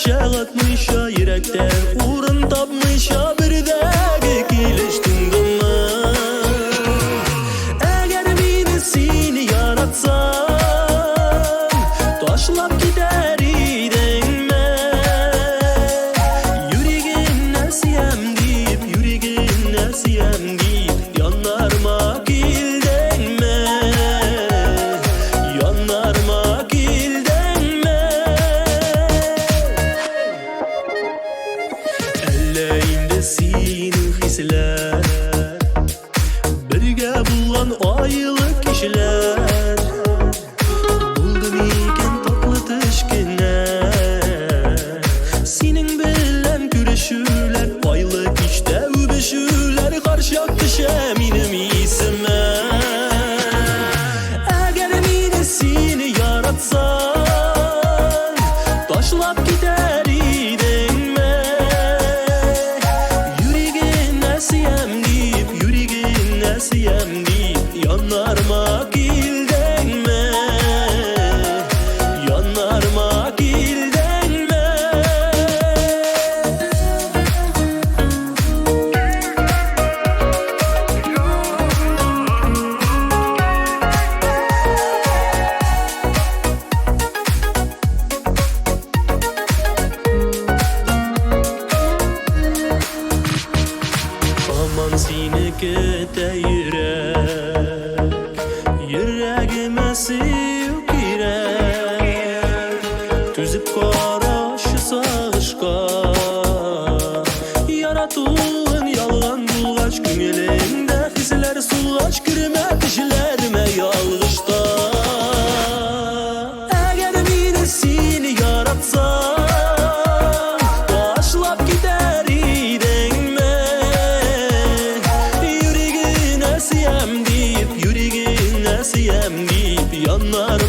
Çağatmışa yürekte uğrun tapmışa birdeki kiliştin dama. Eğer beni seni yaratsan taşlap gider idinme. Yüreğin siyem deyip, yüreğin siyem deyip yanarma kildenme. Yanarma kildenme. Elleğimde seni hisler, birge bulgan aylık kişiler. Buldum iken tatlı teşkine, senin bilen güreşüler, aylık işte übeşüler. Karşıyak düşe benim isime. Eğer beni seni yaratsan taşlap gider idinme. Yüreğin siyem deyip, yüreğin siyem deyip yanarma kildenme. Yanarma kildenme. Aman seni kete yürek, yüreğime sevk girek. Tüzüp karaşı sağışka, yaratığın yalgan bulgaç. Köngülümde hisler sulgaç, kirme dişlerime yalgışta. Eğer beni seni yaratsan taşlap gider idinme. Yüreğin siyem deyip, yüreğin siyem deyip yanar